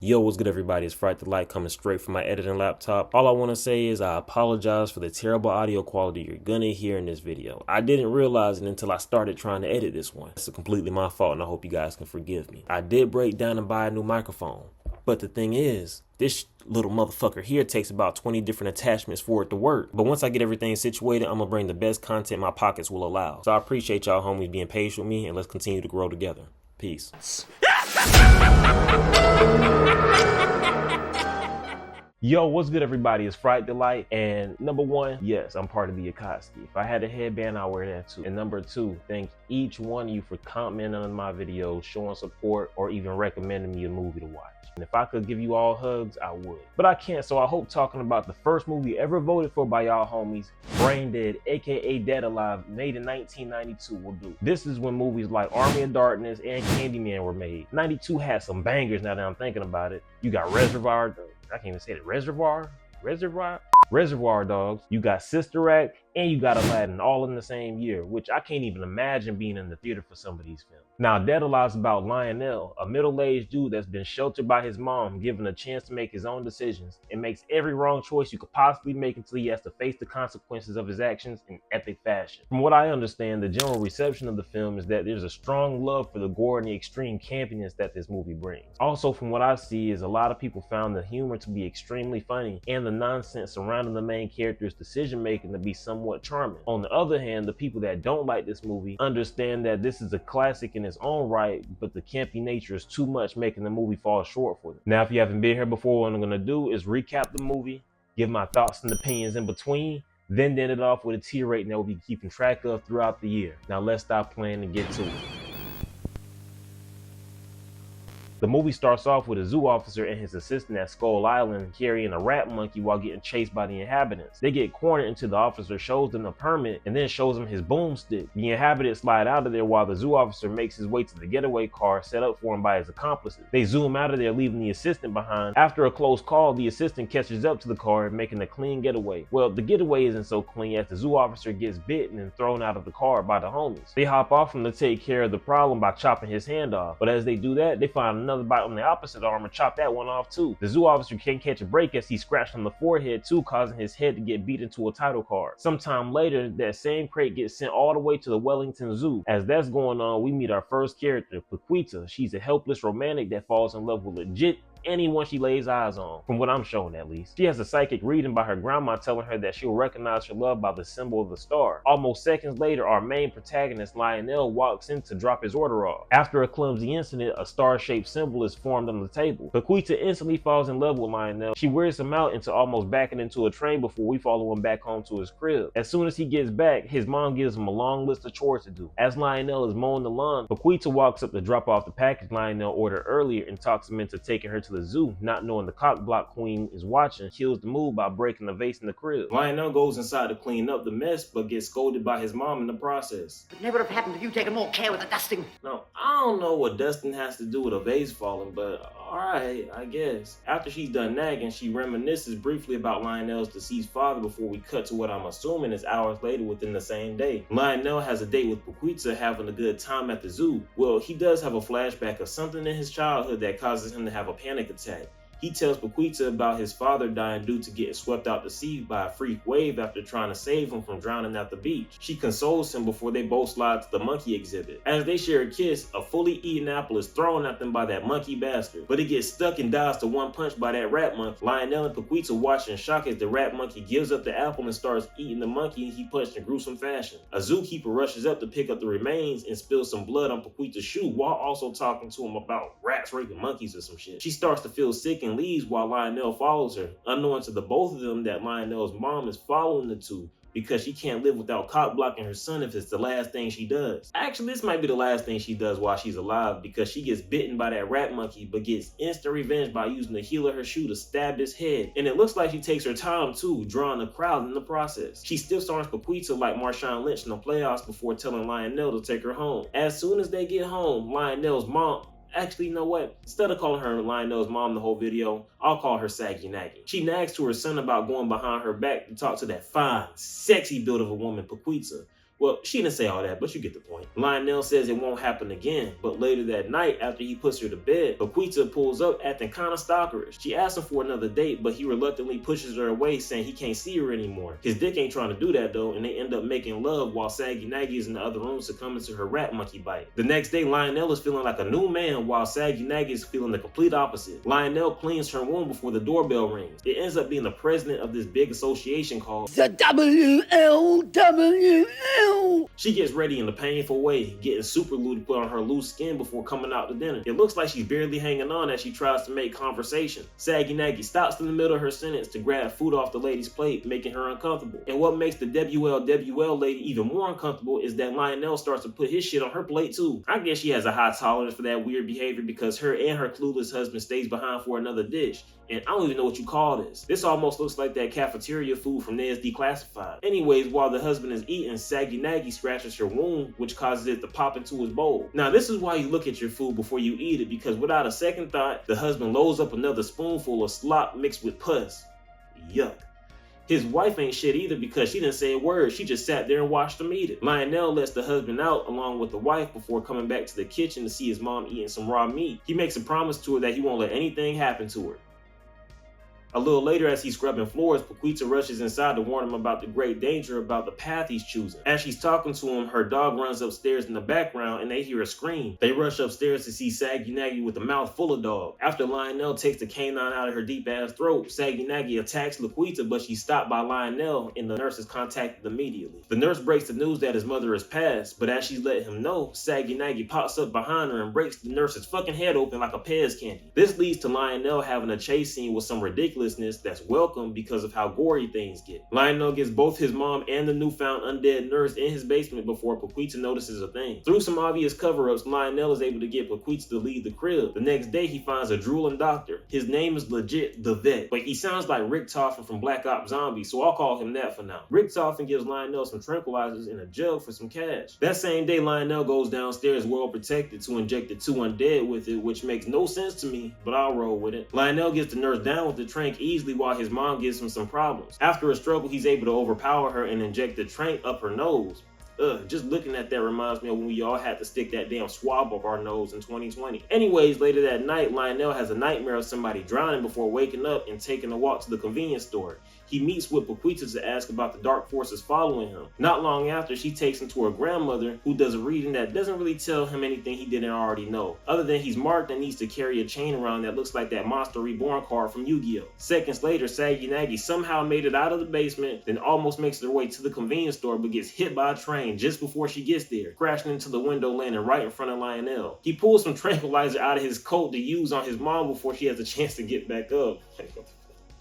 Yo, what's good everybody? It's Fright Delight coming straight from my editing laptop. All I want to say is I apologize for the terrible audio quality you're gonna hear in this video. I didn't realize it until I started trying to edit this one. It's completely my fault and I hope you guys can forgive me. I did break down and buy a new microphone. But the thing is, this little motherfucker here takes about 20 different attachments for it to work. But once I get everything situated, I'm gonna bring the best content my pockets will allow. So I appreciate y'all homies being patient with me and let's continue to grow together. Peace. Yo, what's good everybody? It's Fright Delight, and number one, yes, I'm part of the Akatsuki. If I had a headband, I'll wear that too. And number two, thank each one of you for commenting on my videos, showing support, or even recommending me a movie to watch. And if I could give you all hugs, I would. But I can't, so I hope talking about the first movie ever voted for by y'all homies, Braindead, aka Deadalive, made in 1992 will do. This is when movies like Army of Darkness and Candyman were made. 92 had some bangers now that I'm thinking about it. You got I can't even say it. Reservoir Dogs. You got Sister Act, and you got Aladdin, all in the same year, which I can't even imagine being in the theater for some of these films. Now, Deadalive's about Lionel, a middle-aged dude that's been sheltered by his mom, given a chance to make his own decisions, and makes every wrong choice you could possibly make until he has to face the consequences of his actions in epic fashion. From what I understand, the general reception of the film is that there's a strong love for the gore and the extreme campiness that this movie brings. Also, from what I see, is a lot of people found the humor to be extremely funny, and the nonsense surrounding the main character's decision-making to be somewhat charming. On the other hand, the people that don't like this movie understand that this is a classic in its own right, but the campy nature is too much, making the movie fall short for them. Now, if you haven't been here before, what I'm going to do is recap the movie, give my thoughts and opinions in between, then end it off with a tier rating that we'll be keeping track of throughout the year. Now, let's stop playing and get to it. The movie starts off with a zoo officer and his assistant at Skull Island carrying a rat monkey while getting chased by the inhabitants. They get cornered until the officer shows them a permit and then shows them his boomstick. The inhabitants slide out of there while the zoo officer makes his way to the getaway car set up for him by his accomplices. They zoom out of there, leaving the assistant behind. After a close call, the assistant catches up to the car, making a clean getaway. Well, the getaway isn't so clean as the zoo officer gets bitten and thrown out of the car by the homies. They hop off him to take care of the problem by chopping his hand off. But as they do that, they find another bite on the opposite arm and chop that one off too. The zoo officer can't catch a break as he's scratched on the forehead too, causing his head to get beat into a title card. Sometime later, that same crate gets sent all the way to the Wellington Zoo. As that's going on, we meet our first character, Paquita. She's a helpless romantic that falls in love with legit anyone she lays eyes on, from what I'm shown at least. She has a psychic reading by her grandma telling her that she'll recognize her love by the symbol of the star. Almost seconds later, our main protagonist Lionel walks in to drop his order off. After a clumsy incident, a star-shaped symbol is formed on the table. Paquita instantly falls in love with Lionel. She wears him out into almost backing into a train before we follow him back home to his crib. As soon as he gets back, his mom gives him a long list of chores to do. As Lionel is mowing the lawn, Paquita walks up to drop off the package Lionel ordered earlier and talks him into taking her to the zoo, not knowing the cock block queen is watching, kills the move by breaking the vase in the crib. Lionel goes inside to clean up the mess, but gets scolded by his mom in the process. It never would have happened if you'd taken more care with the dusting. Now, I don't know what dusting has to do with a vase falling, but alright, I guess. After she's done nagging, she reminisces briefly about Lionel's deceased father before we cut to what I'm assuming is hours later within the same day. Lionel has a date with Paquita, having a good time at the zoo. Well, he does have a flashback of something in his childhood that causes him to have a panic attack. He tells Paquita about his father dying due to getting swept out to sea by a freak wave after trying to save him from drowning at the beach. She consoles him before they both slide to the monkey exhibit. As they share a kiss, a fully eaten apple is thrown at them by that monkey bastard, but it gets stuck and dies to one punch by that rat monkey. Lionel and Paquita watch in shock as the rat monkey gives up the apple and starts eating the monkey he punched in gruesome fashion. A zookeeper rushes up to pick up the remains and spills some blood on Paquita's shoe while also talking to him about rats raping monkeys or some shit. She starts to feel sick and leaves while Lionel follows her, unknowing to the both of them that Lionel's mom is following the two because she can't live without cock blocking her son if it's the last thing she does. Actually, this might be the last thing she does while she's alive, because she gets bitten by that rat monkey but gets instant revenge by using the heel of her shoe to stab his head. And it looks like she takes her time too, drawing a crowd in the process. She stiff arms Paquita like Marshawn Lynch in the playoffs before telling Lionel to take her home. As soon as they get home, Lionel's mom Actually, you know what? Instead of calling her Lionel's mom the whole video, I'll call her Saggy Naggy. She nags to her son about going behind her back to talk to that fine, sexy build of a woman, Paquita. Well, she didn't say all that, but you get the point. Lionel says it won't happen again, but later that night, after he puts her to bed, Paquita pulls up acting kinda stalkerish. She asks him for another date, but he reluctantly pushes her away, saying he can't see her anymore. His dick ain't trying to do that though, and they end up making love while Saggy Nagy is in the other room succumbing to her rat monkey bite. The next day, Lionel is feeling like a new man, while Saggy Nagy is feeling the complete opposite. Lionel cleans her wound before the doorbell rings. It ends up being the president of this big association called The WLWL. She gets ready in a painful way, getting super glue to put on her loose skin before coming out to dinner. It looks like she's barely hanging on as she tries to make conversation. Saggy Nagy stops in the middle of her sentence to grab food off the lady's plate, making her uncomfortable. And what makes the WLWL lady even more uncomfortable is that Lionel starts to put his shit on her plate too. I guess she has a high tolerance for that weird behavior because her and her clueless husband stays behind for another dish. And I don't even know what you call this. This almost looks like that cafeteria food from Ned's Declassified. Anyways, while the husband is eating, Saggy Nagy scratches her wound, which causes it to pop into his bowl. Now, this is why you look at your food before you eat it, because without a second thought, the husband loads up another spoonful of slop mixed with pus. Yuck. His wife ain't shit either because she didn't say a word. She just sat there and watched him eat it. Lionel lets the husband out along with the wife before coming back to the kitchen to see his mom eating some raw meat. He makes a promise to her that he won't let anything happen to her. A little later, as he's scrubbing floors, Paquita rushes inside to warn him about the great danger about the path he's choosing. As she's talking to him, her dog runs upstairs in the background and they hear a scream. They rush upstairs to see Saggy Nagy with a mouth full of dog. After Lionel takes the canine out of her deep-ass throat, Saggy Nagy attacks Laquita, but she's stopped by Lionel and the nurse is contacted immediately. The nurse breaks the news that his mother has passed, but as she's letting him know, Saggy Nagy pops up behind her and breaks the nurse's fucking head open like a Pez candy. This leads to Lionel having a chase scene with some ridiculousness that's welcome because of how gory things get. Lionel gets both his mom and the newfound undead nurse in his basement before Paquita notices a thing. Through some obvious cover-ups, Lionel is able to get Paquita to leave the crib. The next day, he finds a drooling doctor. His name is legit The Vet, but he sounds like Rick Toffin from Black Ops Zombie, so I'll call him that for now. Rick Toffin gives Lionel some tranquilizers in a jug for some cash. That same day, Lionel goes downstairs well protected to inject the two undead with it, which makes no sense to me, but I'll roll with it. Lionel gets the nurse down with the trank easily while his mom gives him some problems. After a struggle, he's able to overpower her and inject the trank up her nose. Just looking at that reminds me of when we all had to stick that damn swab up our nose in 2020. Anyways, later that night, Lionel has a nightmare of somebody drowning before waking up and taking a walk to the convenience store. He meets with Paquita to ask about the dark forces following him. Not long after, she takes him to her grandmother, who does a reading that doesn't really tell him anything he didn't already know, other than he's marked and needs to carry a chain around that looks like that Monster Reborn card from Yu-Gi-Oh! Seconds later, Saggy Nagy somehow made it out of the basement, then almost makes her way to the convenience store but gets hit by a train just before she gets there, crashing into the window landing right in front of Lionel. He pulls some tranquilizer out of his coat to use on his mom before she has a chance to get back up.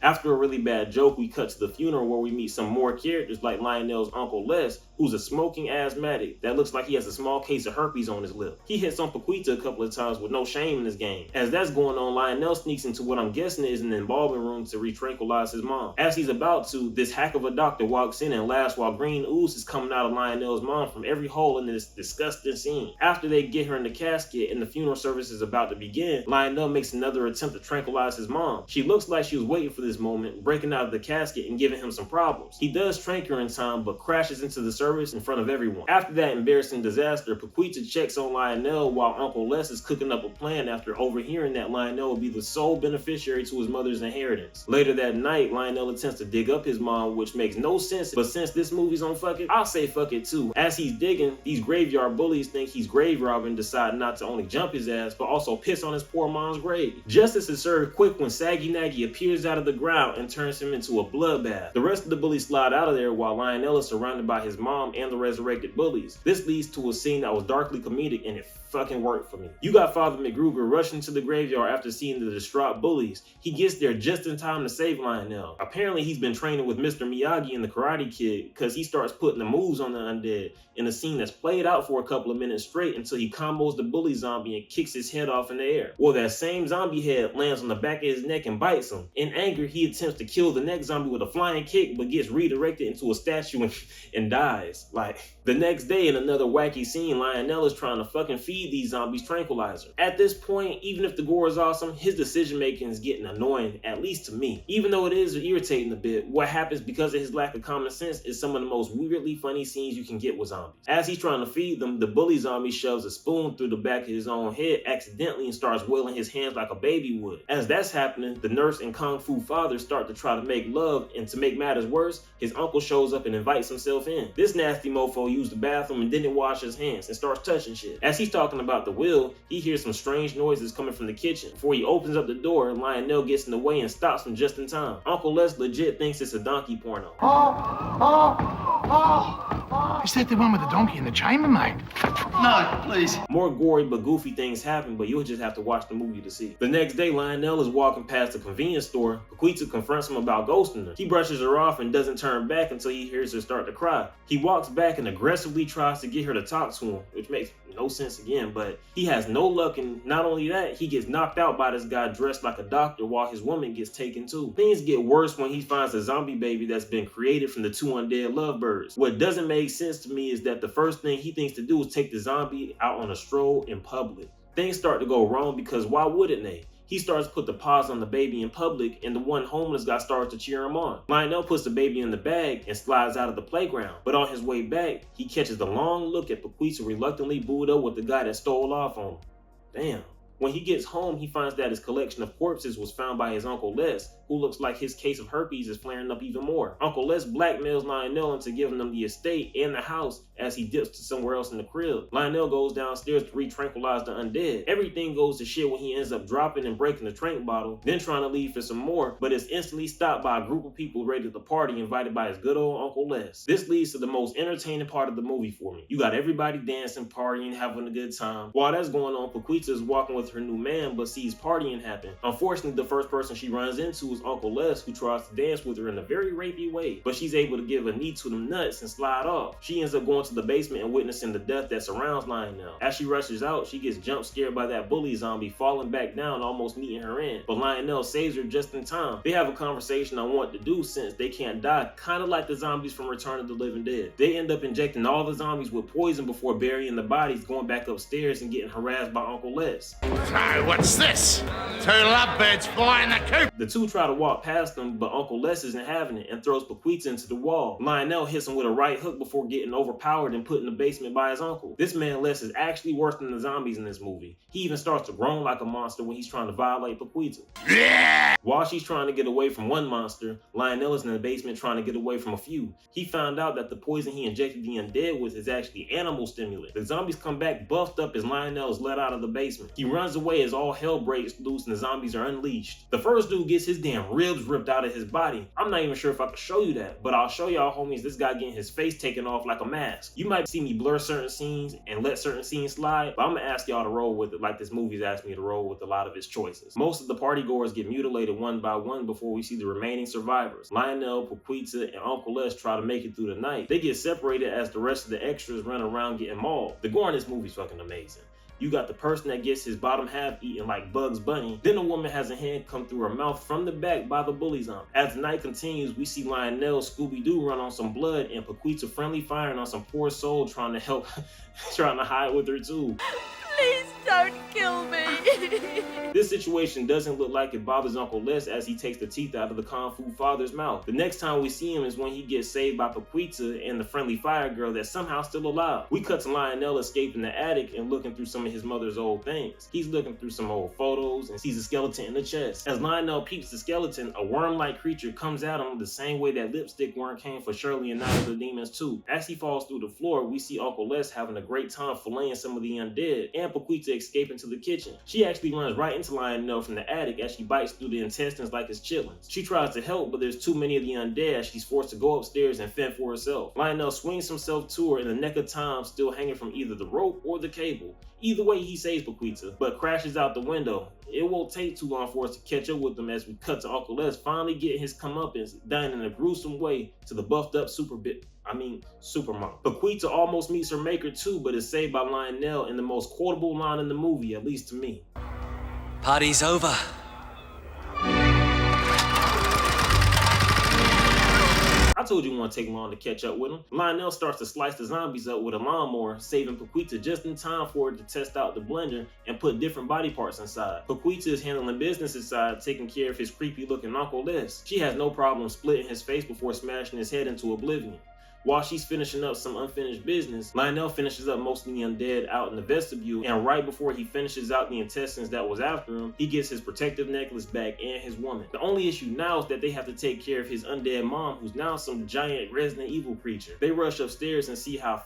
After a really bad joke, we cut to the funeral where we meet some more characters like Lionel's Uncle Les, who's a smoking asthmatic that looks like he has a small case of herpes on his lip. He hits on Paquita a couple of times with no shame in this game. As that's going on, Lionel sneaks into what I'm guessing is an embalming room to re-tranquilize his mom. As he's about to, this hack of a doctor walks in and laughs while green ooze is coming out of Lionel's mom from every hole in this disgusting scene. After they get her in the casket and the funeral service is about to begin, Lionel makes another attempt to tranquilize his mom. She looks like she was waiting for this moment, breaking out of the casket and giving him some problems. He does trank her in time, but crashes into the service in front of everyone. After that embarrassing disaster, Paquita checks on Lionel while Uncle Les is cooking up a plan after overhearing that Lionel will be the sole beneficiary to his mother's inheritance. Later that night, Lionel attempts to dig up his mom, which makes no sense, but since this movie's on fuck it, I'll say fuck it too. As he's digging, these graveyard bullies think he's grave robbing and decide not to only jump his ass, but also piss on his poor mom's grave. Justice is served quick when Saggy Nagy appears out of the ground and turns him into a bloodbath. The rest of the bullies slide out of there while Lionel is surrounded by his mom and the resurrected bullies. This leads to a scene that was darkly comedic and it fucking worked for me. You got Father McGruger rushing to the graveyard after seeing the distraught bullies. He gets there just in time to save Lionel. Apparently he's been training with Mr. Miyagi and the Karate Kid because he starts putting the moves on the undead in a scene that's played out for a couple of minutes straight until he combos the bully zombie and kicks his head off in the air. Well, that same zombie head lands on the back of his neck and bites him. In anger, he attempts to kill the next zombie with a flying kick but gets redirected into a statue and dies. Like, the next day in another wacky scene, Lionel is trying to fucking feed feed these zombies tranquilizer. At this point, even if the gore is awesome, his decision making is getting annoying, at least to me. Even though it is irritating a bit, what happens because of his lack of common sense is some of the most weirdly funny scenes you can get with zombies. As he's trying to feed them, the bully zombie shoves a spoon through the back of his own head accidentally and starts wailing his hands like a baby would. As that's happening, the nurse and Kung Fu father start to try to make love, and to make matters worse, his uncle shows up and invites himself in. This nasty mofo used the bathroom and didn't wash his hands and starts touching shit. As he's talking about the will, he hears some strange noises coming from the kitchen. Before he opens up the door, Lionel gets in the way and stops him just in time. Uncle Les legit thinks it's a donkey porno. Is that the one with the donkey and the chambermaid? No, please. More gory but goofy things happen, but you'll just have to watch the movie to see. The next day, Lionel is walking past a convenience store. Paquita confronts him about ghosting her. He brushes her off and doesn't turn back until he hears her start to cry. He walks back and aggressively tries to get her to talk to him, which makes no sense again, but he has no luck, and not only that, he gets knocked out by this guy dressed like a doctor while his woman gets taken too. Things get worse when he finds a zombie baby that's been created from the two undead lovebirds. What doesn't make sense to me is that the first thing he thinks to do is take the zombie out on a stroll in public. Things start to go wrong because why wouldn't they? He starts to put the paws on the baby in public, and the one homeless guy starts to cheer him on. Lionel puts the baby in the bag and slides out of the playground. But on his way back, he catches the long look at Paquita reluctantly booed up with the guy that stole off on him. Damn. When he gets home, he finds that his collection of corpses was found by his Uncle Les, who looks like his case of herpes is flaring up even more. Uncle Les blackmails Lionel into giving them the estate and the house as he dips to somewhere else in the crib. Lionel goes downstairs to re-tranquilize the undead. Everything goes to shit when he ends up dropping and breaking the trank bottle, then trying to leave for some more, but is instantly stopped by a group of people ready to party invited by his good old Uncle Les. This leads to the most entertaining part of the movie for me. You got everybody dancing, partying, having a good time. While that's going on, Paquita is walking with her new man but sees partying happen. Unfortunately, the first person she runs into is Uncle Les, who tries to dance with her in a very rapey way, but she's able to give a knee to them nuts and slide off. She ends up going to the basement and witnessing the death that surrounds Lionel. As she rushes out, she gets jump scared by that bully zombie falling back down, almost meeting her end, but Lionel saves her just in time. They have a conversation on what to do since they can't die, kind of like the zombies from Return of the Living Dead. They end up injecting all the zombies with poison before burying the bodies, going back upstairs and getting harassed by Uncle Les. So, what's this? Two lovebirds flying the coop. The two try to walk past them, but Uncle Les isn't having it and throws Paquita into the wall. Lionel hits him with a right hook before getting overpowered and put in the basement by his uncle. This man Les is actually worse than the zombies in this movie. He even starts to groan like a monster when he's trying to violate Paquita. Yeah! While she's trying to get away from one monster, Lionel is in the basement trying to get away from a few. He found out that the poison he injected the undead with is actually animal stimulant. The zombies come back buffed up as Lionel is let out of the basement. He runs away as all hell breaks loose and the zombies are unleashed. The first dude gets his damn ribs ripped out of his body. I'm not even sure if I can show you that, but I'll show y'all homies this guy getting his face taken off like a mask. You might see me blur certain scenes and let certain scenes slide, but I'm gonna ask y'all to roll with it like this movie's asked me to roll with a lot of its choices. Most of the party goers get mutilated one by one before we see the remaining survivors. Lionel, Paquita, and Uncle Les try to make it through the night. They get separated as the rest of the extras run around getting mauled. The gore in this movie's fucking amazing. You got the person that gets his bottom half eaten like Bugs Bunny. Then a woman has a hand come through her mouth from the back by the bully zombie. As the night continues, we see Lionel Scooby-Doo run on some blood and Paquita friendly firing on some poor soul trying to help, trying to hide with her too. Please don't kill me. This situation doesn't look like it bothers Uncle Les as he takes the teeth out of the Kung Fu father's mouth. The next time we see him is when he gets saved by Paquita and the friendly fire girl that's somehow still alive. We cut to Lionel escaping the attic and looking through some of his mother's old things. He's looking through some old photos and sees a skeleton in the chest. As Lionel peeps the skeleton, a worm-like creature comes at him the same way that lipstick worm came for Shirley and Night of the Demons too. As he falls through the floor, we see Uncle Les having a great time filleting some of the undead and Paquita escaping to the kitchen. She actually runs right into Lionel from the attic as she bites through the intestines like it's chitlins. She tries to help, but there's too many of the undead as she's forced to go upstairs and fend for herself. Lionel swings himself to her in the neck of time, still hanging from either the rope or the cable. Either way, he saves Paquita, but crashes out the window. It won't take too long for us to catch up with him as we cut to Uncle Les finally getting his comeuppance, dying in a gruesome way to the buffed up Super Mom. Paquita almost meets her maker too, but is saved by Lionel in the most quotable line in the movie, at least to me. Party's over. I told you it won't take long to catch up with him. Lionel starts to slice the zombies up with a lawnmower, saving Paquita just in time for her to test out the blender and put different body parts inside. Paquita is handling business inside, taking care of his creepy looking Uncle Les. She has no problem splitting his face before smashing his head into oblivion. While she's finishing up some unfinished business, Lionel finishes up most of the undead out in the vestibule, and right before he finishes out the intestines that was after him, he gets his protective necklace back and his woman. The only issue now is that they have to take care of his undead mom, who's now some giant Resident Evil creature. They rush upstairs and see how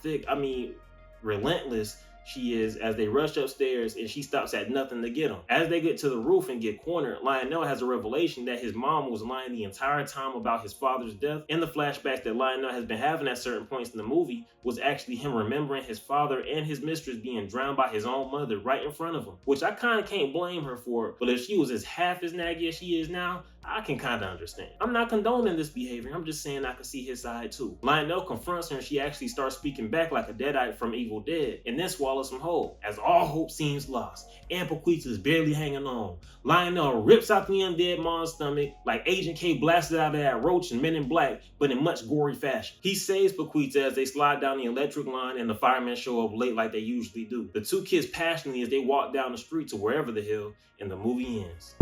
relentless she is as they rush upstairs, and she stops at nothing to get them. As they get to the roof and get cornered, Lionel has a revelation that his mom was lying the entire time about his father's death, and the flashbacks that Lionel has been having at certain points in the movie was actually him remembering his father and his mistress being drowned by his own mother right in front of him, which I kind of can't blame her for, but if she was as half as naggy as she is now, I can kind of understand. I'm not condoning this behavior, I'm just saying I can see his side too. Lionel confronts her and she actually starts speaking back like a Deadite from Evil Dead, and then swallows him whole, as all hope seems lost, and Paquita is barely hanging on. Lionel rips out the undead mom's stomach like Agent K blasted out of that roach in Men in Black, but in much gory fashion. He saves Paquita as they slide down the electric line and the firemen show up late like they usually do. The two kiss passionately as they walk down the street to wherever the hell, and the movie ends.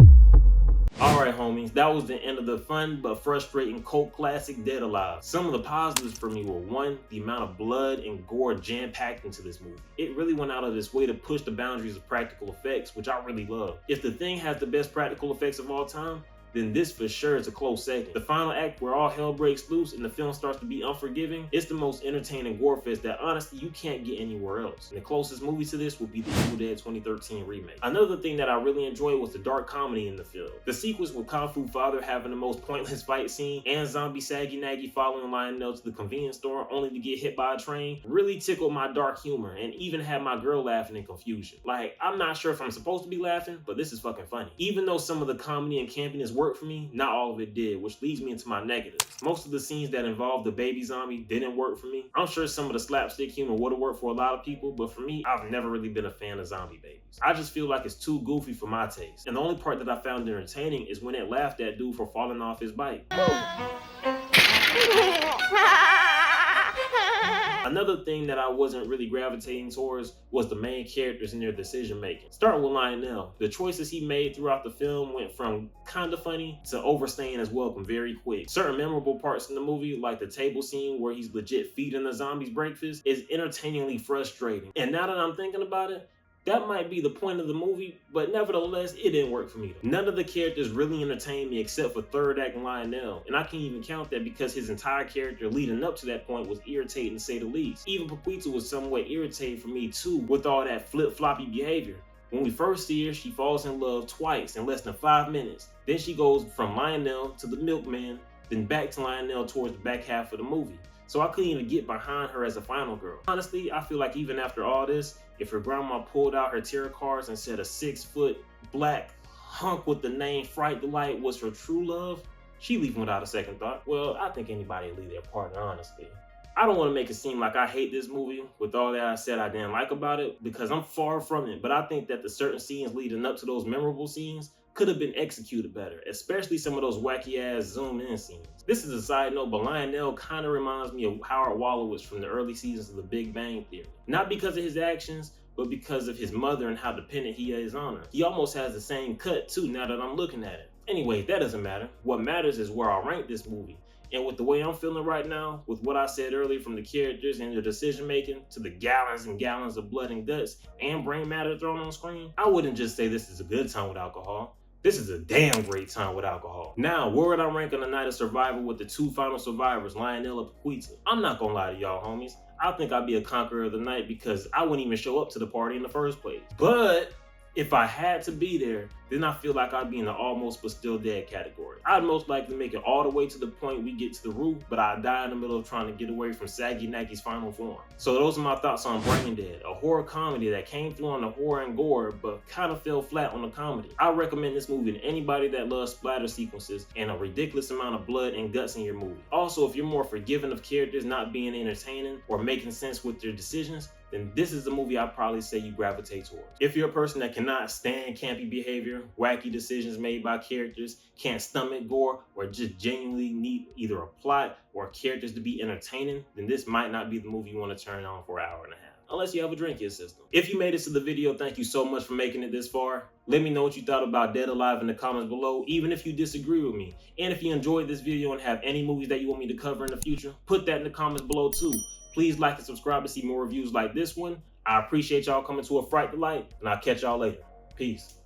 Alright homies, that was the end of the fun but frustrating cult classic Deadalive. Some of the positives for me were: 1, the amount of blood and gore jam-packed into this movie. It really went out of its way to push the boundaries of practical effects, which I really love. If The Thing has the best practical effects of all time, then this for sure is a close second. The final act where all hell breaks loose and the film starts to be unforgiving, it's the most entertaining gore fest that honestly you can't get anywhere else. And the closest movie to this would be the Evil Dead 2013 remake. Another thing that I really enjoyed was the dark comedy in the film. The sequence with Kung Fu Father having the most pointless fight scene and zombie Saggy Naggy following Lionel to the convenience store only to get hit by a train really tickled my dark humor and even had my girl laughing in confusion. Like, I'm not sure if I'm supposed to be laughing, but this is fucking funny. Even though some of the comedy and campiness worked for me, not all of it did, which leads me into my negatives. Most of the scenes that involved the baby zombie didn't work for me. I'm sure some of the slapstick humor would have worked for a lot of people, but for me, I've never really been a fan of zombie babies. I just feel like it's too goofy for my taste. And the only part that I found entertaining is when it laughed at dude for falling off his bike. Another thing that I wasn't really gravitating towards was the main characters and their decision making. Starting with Lionel, the choices he made throughout the film went from kinda funny to overstaying his welcome very quick. Certain memorable parts in the movie, like the table scene where he's legit feeding the zombies breakfast, is entertainingly frustrating. And now that I'm thinking about it, that might be the point of the movie, but nevertheless, it didn't work for me though. None of the characters really entertained me except for third act Lionel, and I can't even count that because his entire character leading up to that point was irritating to say the least. Even Paquita was somewhat irritating for me too with all that flip-floppy behavior. When we first see her, she falls in love twice in less than 5 minutes. Then she goes from Lionel to the milkman, then back to Lionel towards the back half of the movie. So I couldn't even get behind her as a final girl. Honestly, I feel like even after all this, if her grandma pulled out her tarot cards and said a 6-foot black hunk with the name Fright Delight was her true love, she'd leave without a second thought. Well, I think anybody would leave their partner, honestly. I don't want to make it seem like I hate this movie with all that I said I didn't like about it, because I'm far from it, but I think that the certain scenes leading up to those memorable scenes could have been executed better, especially some of those wacky ass zoom in scenes. This is a side note, but Lionel kind of reminds me of Howard Wolowitz from the early seasons of The Big Bang Theory. Not because of his actions, but because of his mother and how dependent he is on her. He almost has the same cut too now that I'm looking at it. Anyway, that doesn't matter. What matters is where I rank this movie. And with the way I'm feeling right now, with what I said earlier from the characters and their decision making to the gallons and gallons of blood and guts and brain matter thrown on screen, I wouldn't just say this is a good time with alcohol. This is a damn great time with alcohol. Now, where would I rank on the night of survival with the two final survivors, Lionel and Paquita? I'm not gonna lie to y'all homies. I think I'd be a conqueror of the night because I wouldn't even show up to the party in the first place. But if I had to be there, then I feel like I'd be in the almost but still dead category. I'd most likely make it all the way to the point we get to the roof, but I'd die in the middle of trying to get away from Saggy Naggy's final form. So those are my thoughts on Braindead, a horror comedy that came through on the horror and gore, but kind of fell flat on the comedy. I recommend this movie to anybody that loves splatter sequences and a ridiculous amount of blood and guts in your movie. Also, if you're more forgiving of characters not being entertaining or making sense with their decisions, then this is the movie I'd probably say you gravitate towards. If you're a person that cannot stand campy behavior, wacky decisions made by characters, can't stomach gore, or just genuinely need either a plot or characters to be entertaining, then this might not be the movie you want to turn on for an hour and a half. Unless you have a drink in your system. If you made it to the video, thank you so much for making it this far. Let me know what you thought about Deadalive in the comments below, even if you disagree with me. And if you enjoyed this video and have any movies that you want me to cover in the future, put that in the comments below too. Please like and subscribe to see more reviews like this one. I appreciate y'all coming to a Fright Delight, and I'll catch y'all later. Peace.